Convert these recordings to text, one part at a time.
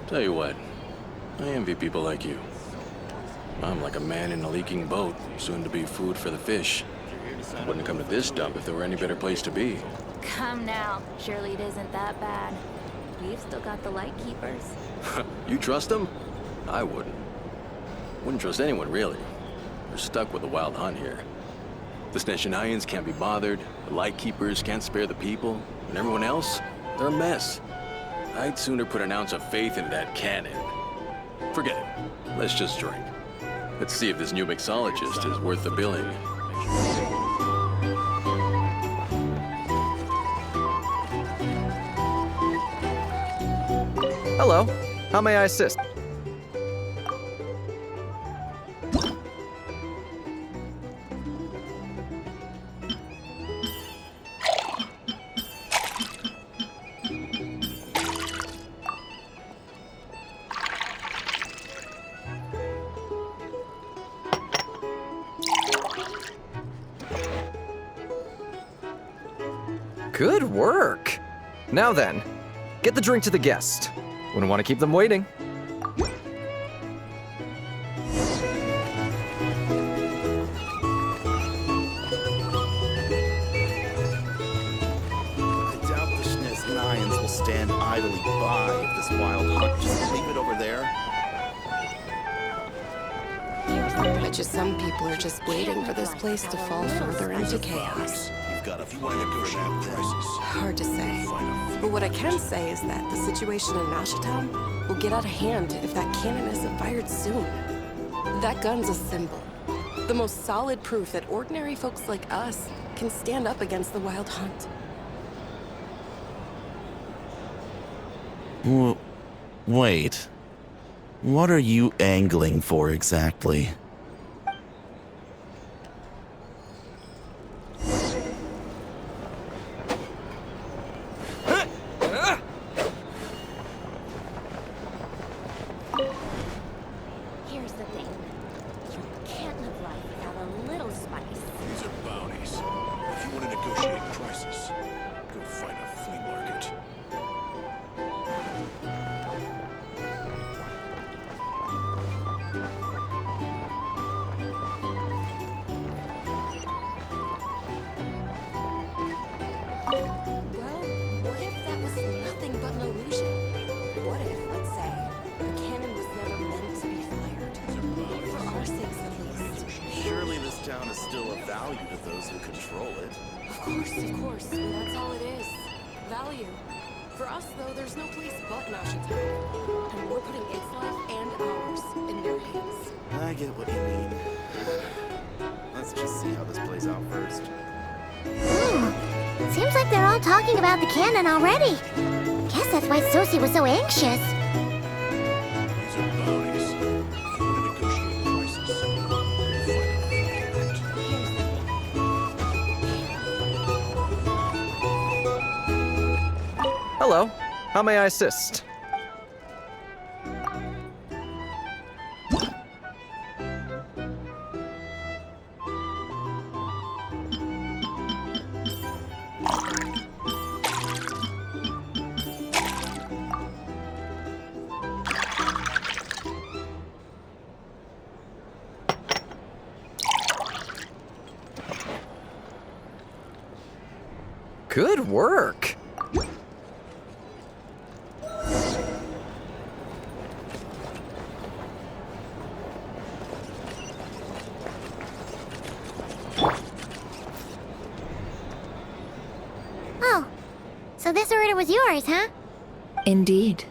Tell you what, I envy people like you. I'm like a man in a leaking boat, soon to be food for the fish. I wouldn't come to this dump if there were any better place to be. Come now, surely it isn't that bad. We've still got the light keepers. You trust them? I wouldn't. Wouldn't trust anyone, really. We're stuck with the wild hunt here. The Sotterraneians can't be bothered, the light keepers can't spare the people, and everyone else, they're a mess. I'd sooner put an ounce of faith into that cannon. Forget it. Let's just drink. Let's see if this new mixologist is worth the billing. Hello. How may I assist? Good work. Now then, get the drink to the guest. Wouldn't want to keep them waiting. I doubt the Sotterraneians will stand idly by if this wild hunt. Just leave it over there. Bet you some people are just waiting for this place to fall further into chaos. You've got a few want to negotiate prices. Hard to say. But what I can say is that the situation in Nashitown will get out of hand if that cannon isn't fired soon. That gun's a symbol. The most solid proof that ordinary folks like us can stand up against the wild hunt. Wait. What are you angling for exactly? Here's the thing. You can't live life without a little spice. These are bounties. If you want to negotiate prices, go find a flea market. Well, what if that was nothing but an illusion? What if, let's say, the cannon was never meant to be fired? For our sakes, at least. Surely this town is still of value to those who control it. Of course. And that's all it is. Value. For us, though, there's no place but Nashitown. And we're putting its life and ours in their hands. I get what you mean. Let's just see how this plays out first. Seems like they're all talking about the cannon already. Guess that's why Sosie was so anxious. These are bounties. If you want to negotiate prices, go find a flea market. Hello. How may I assist? Good work. Oh, so this order was yours, huh? Indeed.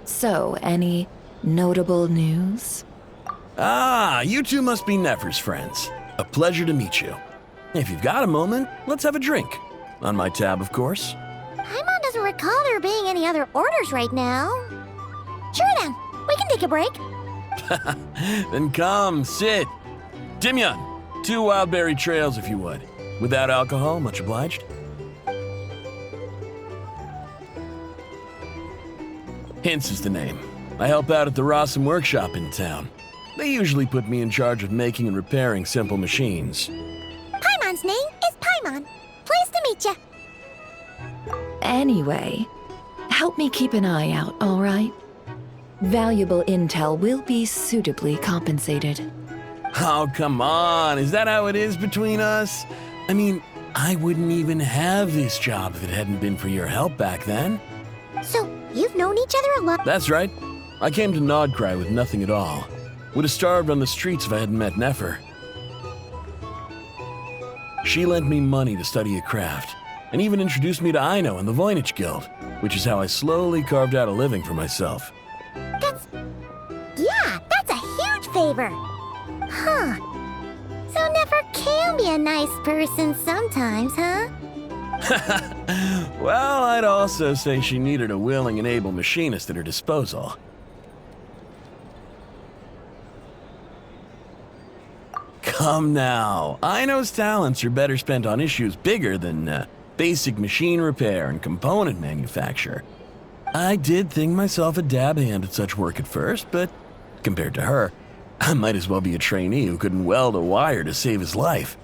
So, any notable news? Ah, you two must be Nefer's friends. A pleasure to meet you. If you've got a moment, let's have a drink. On my tab, of course. Paimon doesn't recall there being any other orders right now. Sure then, we can take a break. Then come, sit. Timyon, 2 wildberry trails if you would. Without alcohol, much obliged. Hints is the name. I help out at the Rossum workshop in town. They usually put me in charge of making and repairing simple machines. Paimon Paimon's name is Paimon. Pleased to meet ya. Anyway, help me keep an eye out, all right? Valuable intel will be suitably compensated. Oh, come on. Is that how it is between us? I mean, I wouldn't even have this job if it hadn't been for your help back then. So, you've known each other a lot. That's right. I came to Nodcry with nothing at all. Would have starved on the streets if I hadn't met Nefer. She lent me money to study a craft, and even introduced me to Aino and the Voynich Guild, which is how I slowly carved out a living for myself. That's a huge favor. Huh. So Nefer can be a nice person sometimes, huh? Well, I'd also say she needed a willing and able machinist at her disposal. Come now, Aino's talents are better spent on issues bigger than basic machine repair and component manufacture. I did think myself a dab hand at such work at first, but compared to her, I might as well be a trainee who couldn't weld a wire to save his life.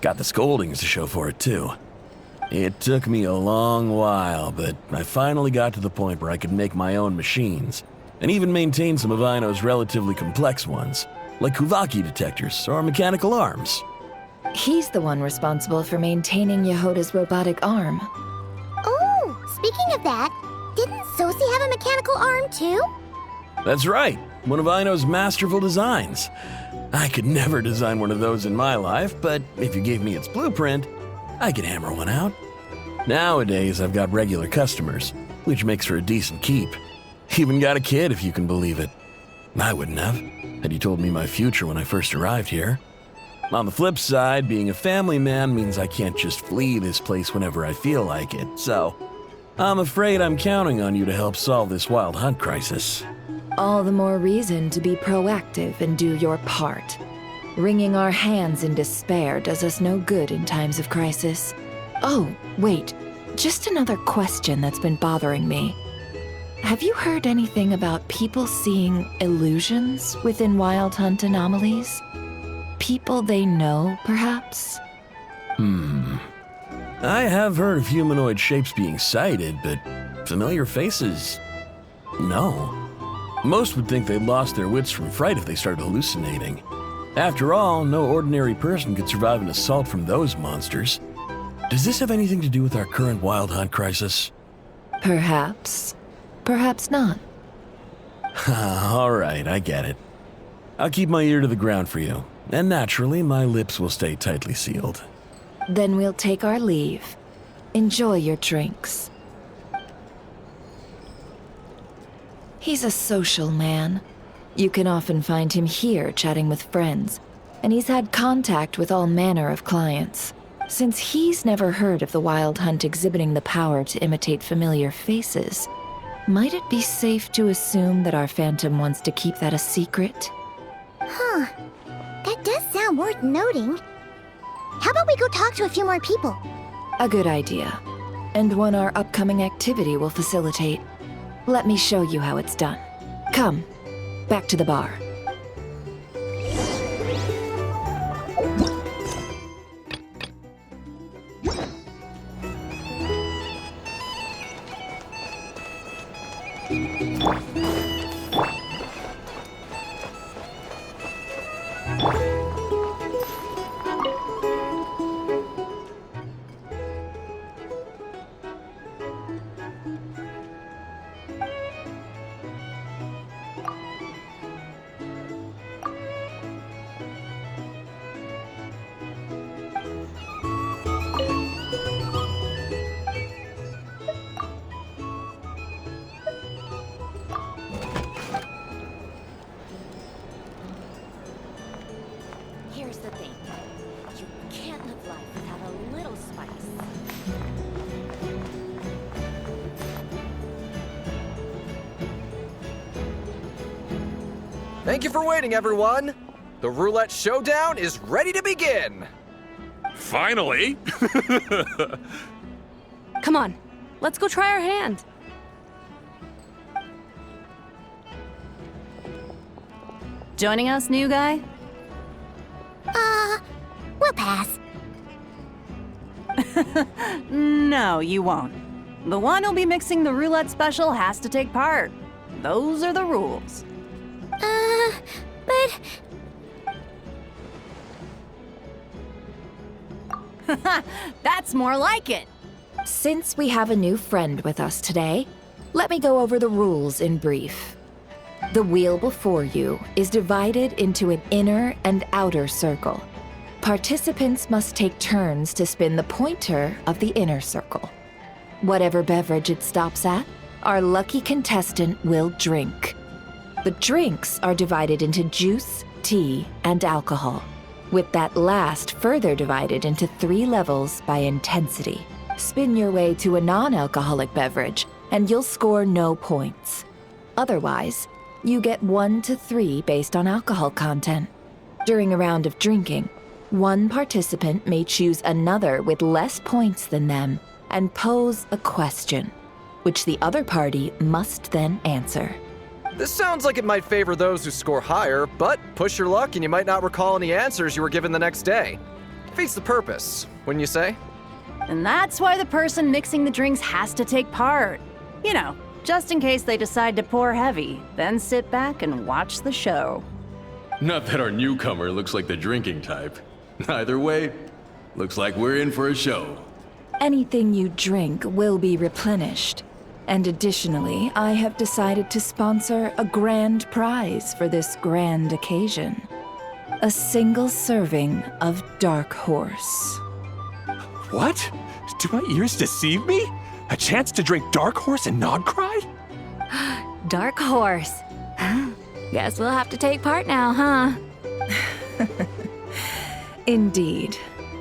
Got the scoldings to show for it, too. It took me a long while, but I finally got to the point where I could make my own machines, and even maintain some of Aino's relatively complex ones, like Kuvaki detectors or mechanical arms. He's the one responsible for maintaining Yehoda's robotic arm. Oh, speaking of that, didn't Sosi have a mechanical arm too? That's right, one of Aino's masterful designs. I could never design one of those in my life, but if you gave me its blueprint, I could hammer one out. Nowadays, I've got regular customers, which makes for a decent keep. Even got a kid, if you can believe it. I wouldn't have, had you told me my future when I first arrived here. On the flip side, being a family man means I can't just flee this place whenever I feel like it, so I'm afraid I'm counting on you to help solve this wild hunt crisis. All the more reason to be proactive and do your part. Wringing our hands in despair does us no good in times of crisis. Oh, wait. Just another question that's been bothering me. Have you heard anything about people seeing illusions within Wild Hunt anomalies? People they know, perhaps? I have heard of humanoid shapes being sighted, but familiar faces? No. Most would think they'd lost their wits from fright if they started hallucinating. After all, no ordinary person could survive an assault from those monsters. Does this have anything to do with our current Wild Hunt crisis? Perhaps. Perhaps not. All right, I get it. I'll keep my ear to the ground for you, and naturally, my lips will stay tightly sealed. Then we'll take our leave. Enjoy your drinks. He's a social man. You can often find him here chatting with friends, and he's had contact with all manner of clients. Since he's never heard of the Wild Hunt exhibiting the power to imitate familiar faces, might it be safe to assume that our Phantom wants to keep that a secret? Huh. That does sound worth noting. How about we go talk to a few more people? A good idea, and one our upcoming activity will facilitate. Let me show you how it's done. Come, back to the bar. Here's the thing. You can't live life without a little spice. Thank you for waiting, everyone. The roulette showdown is ready to begin. Finally! Come on, let's go try our hand. Joining us, new guy? We'll pass. No, you won't. The one who'll be mixing the roulette special has to take part. Those are the rules. But That's more like it. Since we have a new friend with us today, let me go over the rules in brief. The wheel before you is divided into an inner and outer circle. Participants must take turns to spin the pointer of the inner circle. Whatever beverage it stops at, our lucky contestant will drink. The drinks are divided into juice, tea, and alcohol, with that last further divided into 3 levels by intensity. Spin your way to a non-alcoholic beverage, and you'll score no points. Otherwise, you get 1 to 3 based on alcohol content. During a round of drinking, one participant may choose another with less points than them and pose a question, which the other party must then answer. This sounds like it might favor those who score higher, but push your luck and you might not recall any answers you were given the next day. Defeats the purpose, wouldn't you say? And that's why the person mixing the drinks has to take part. You know, just in case they decide to pour heavy, then sit back and watch the show. Not that our newcomer looks like the drinking type. Either way, looks like we're in for a show. Anything you drink will be replenished. And additionally, I have decided to sponsor a grand prize for this grand occasion. A single serving of Dark Horse. What? Do my ears deceive me? A chance to drink Dark Horse and not cry? Dark Horse. Guess we'll have to take part now, huh? Indeed.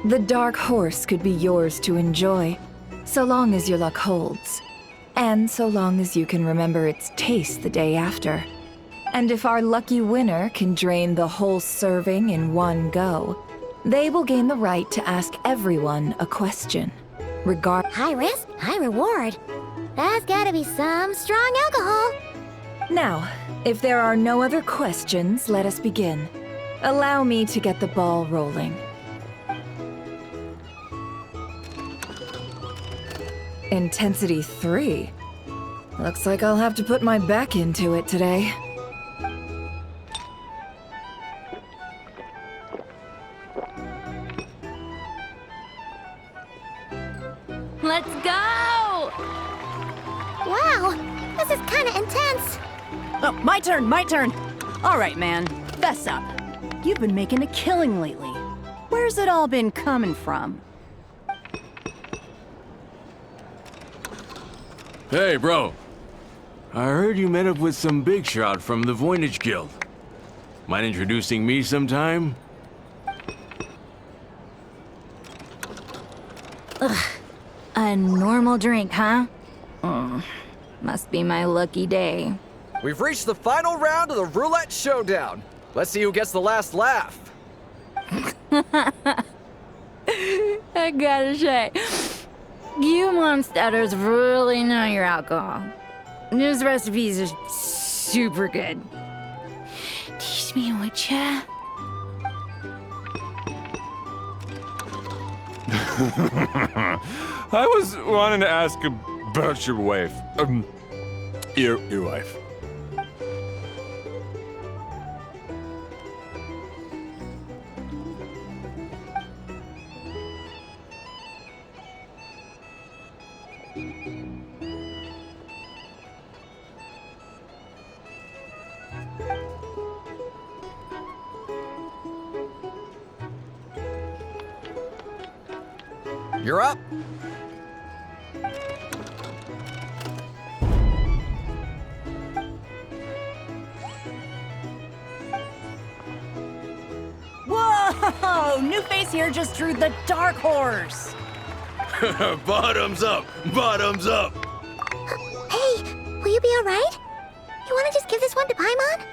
The Dark Horse could be yours to enjoy, so long as your luck holds. And so long as you can remember its taste the day after. And if our lucky winner can drain the whole serving in one go, they will gain the right to ask everyone a question. High risk, high reward. That's gotta be some strong alcohol. Now, if there are no other questions, let us begin. Allow me to get the ball rolling. Intensity 3. Looks like I'll have to put my back into it today. Let's go! Wow, this is kinda intense. Oh, my turn. All right, man, fess up. You've been making a killing lately. Where's it all been coming from? Hey, bro. I heard you met up with some big shot from the Voynich Guild. Mind introducing me sometime? A normal drink, huh? Must be my lucky day. We've reached the final round of the Roulette Showdown. Let's see who gets the last laugh. I gotta say, you monsters really know your alcohol. This recipes are super good. Teach me, would ya? I was wanting to ask about your wife. Your wife. You're up. Whoa! New face here just drew the Dark Horse. Bottoms up! Bottoms up! Hey, will you be alright? You wanna just give this one to Paimon?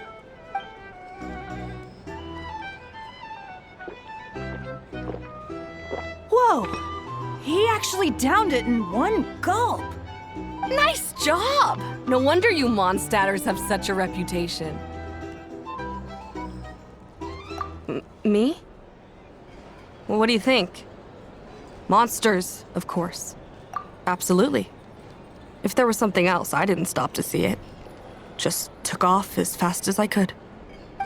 Whoa! He actually downed it in one gulp. Nice job! No wonder you Mondstadters have such a reputation. Me? Well, what do you think? Monsters, of course. Absolutely. If there was something else, I didn't stop to see it. Just took off as fast as I could.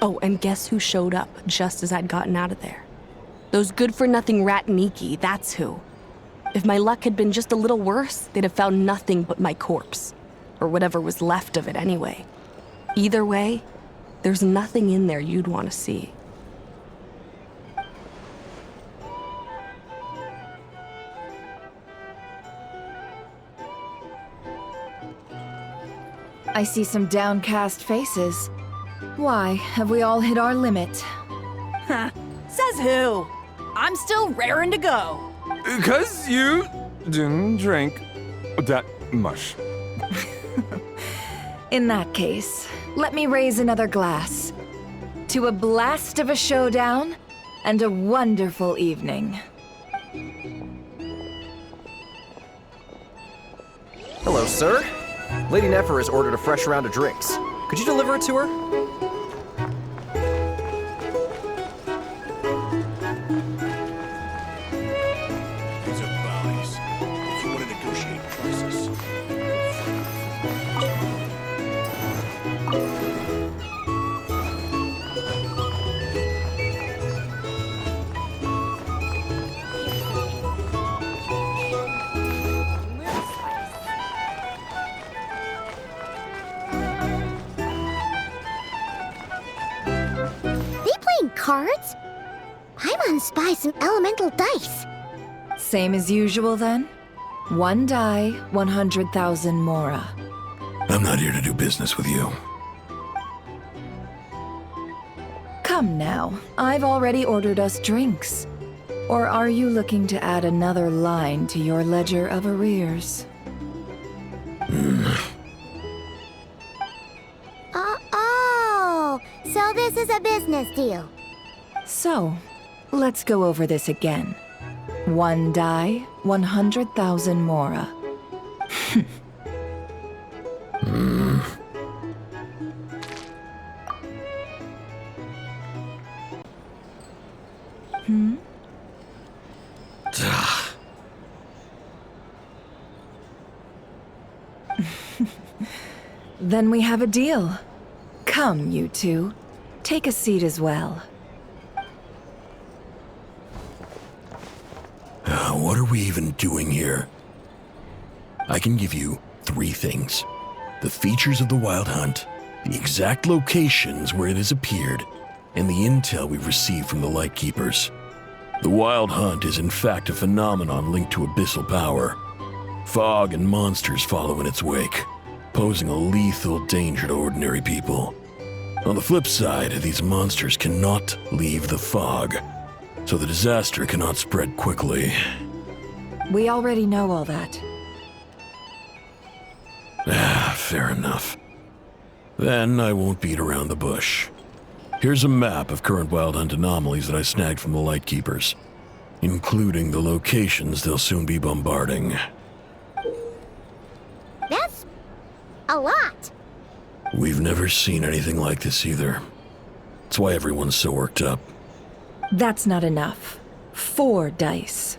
Oh, and guess who showed up just as I'd gotten out of there? Those good-for-nothing rat Niki, that's who. If my luck had been just a little worse, they'd have found nothing but my corpse. Or whatever was left of it anyway. Either way, there's nothing in there you'd want to see. I see some downcast faces. Why, have we all hit our limit? Huh. Says who? I'm still raring to go. 'Cause you didn't drink that much. In that case, let me raise another glass. To a blast of a showdown and a wonderful evening. Hello, sir. Lady Nefer has ordered a fresh round of drinks. Could you deliver it to her? These are bounties. If you want to negotiate prices, Cards? I'm gonna spy some elemental dice. Same as usual then? One die, 100,000 mora. I'm not here to do business with you. Come now, I've already ordered us drinks. Or are you looking to add another line to your ledger of arrears? Oh, so this is a business deal. So, let's go over this again. One die, 100,000 mora. Then we have a deal. Come, you two. Take a seat as well. What are we even doing here? I can give you 3 things. The features of the Wild Hunt, the exact locations where it has appeared, and the intel we've received from the Lightkeepers. The Wild Hunt is in fact a phenomenon linked to abyssal power. Fog and monsters follow in its wake, posing a lethal danger to ordinary people. On the flip side, these monsters cannot leave the fog, so the disaster cannot spread quickly. We already know all that. Fair enough. Then I won't beat around the bush. Here's a map of current Wild Hunt anomalies that I snagged from the Lightkeepers, including the locations they'll soon be bombarding. That's a lot. We've never seen anything like this either. That's why everyone's so worked up. That's not enough. 4 dice.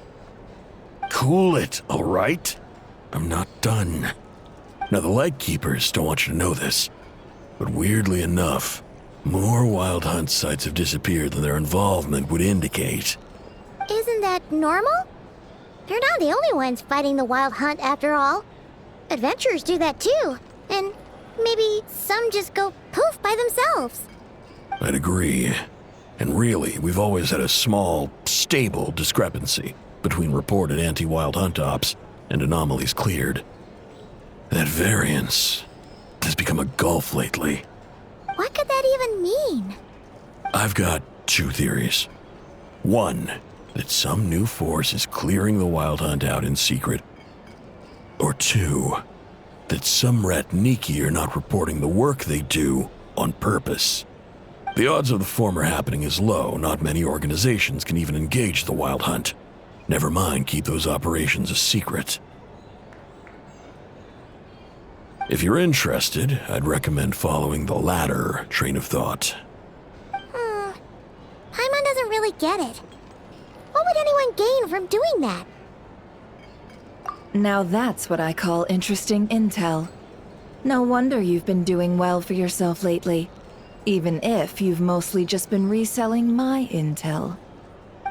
Cool it, all right? I'm not done. Now, the Lightkeepers don't want you to know this, but weirdly enough, more Wild Hunt sites have disappeared than their involvement would indicate. Isn't that normal? They're not the only ones fighting the Wild Hunt after all. Adventurers do that too, and maybe some just go poof by themselves. I'd agree. And really, we've always had a small, stable discrepancy between reported anti-Wild Hunt ops and anomalies cleared. That variance has become a gulf lately. What could that even mean? I've got 2 theories. 1, that some new force is clearing the Wild Hunt out in secret. Or 2, that some rat Niki are not reporting the work they do on purpose. The odds of the former happening is low. Not many organizations can even engage the Wild Hunt. Never mind keep those operations a secret. If you're interested, I'd recommend following the latter train of thought. Paimon doesn't really get it. What would anyone gain from doing that? Now that's what I call interesting intel. No wonder you've been doing well for yourself lately. Even if you've mostly just been reselling my intel.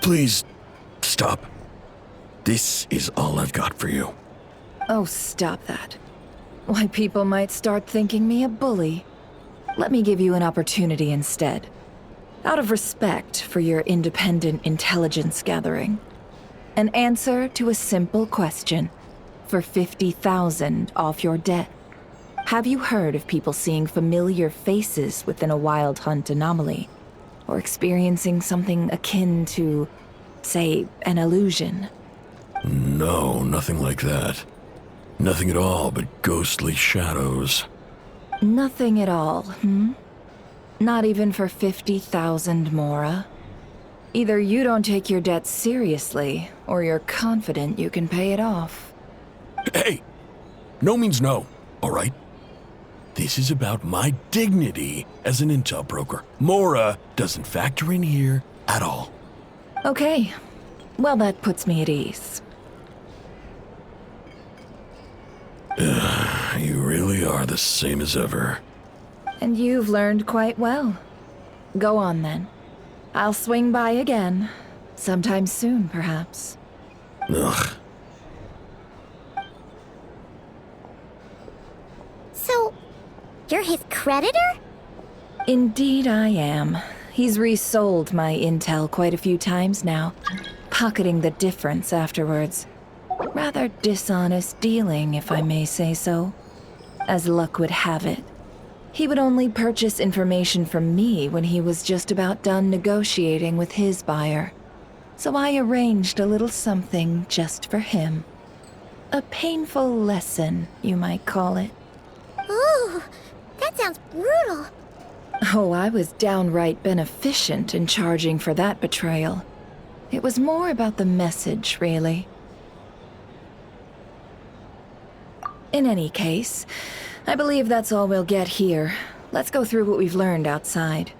Please, stop. This is all I've got for you. Oh, stop that. Why, people might start thinking me a bully. Let me give you an opportunity instead. Out of respect for your independent intelligence gathering. An answer to a simple question. For 50,000 off your debt. Have you heard of people seeing familiar faces within a wild hunt anomaly? Or experiencing something akin to, say, an illusion? No, nothing like that. Nothing at all but ghostly shadows. Nothing at all, hmm? Not even for 50,000 Mora? Either you don't take your debt seriously, or you're confident you can pay it off. Hey! No means no, all right? This is about my dignity as an intel broker. Mora doesn't factor in here at all. Okay. Well, that puts me at ease. You really are the same as ever. And you've learned quite well. Go on, then. I'll swing by again. Sometime soon, perhaps. Ugh. So, you're his creditor? Indeed I am. He's resold my intel quite a few times now, pocketing the difference afterwards. Rather dishonest dealing, if I may say so. As luck would have it, he would only purchase information from me when he was just about done negotiating with his buyer. So I arranged a little something just for him. A painful lesson, you might call it. Ooh, that sounds brutal. Oh, I was downright beneficent in charging for that betrayal. It was more about the message, really. In any case, I believe that's all we'll get here. Let's go through what we've learned outside.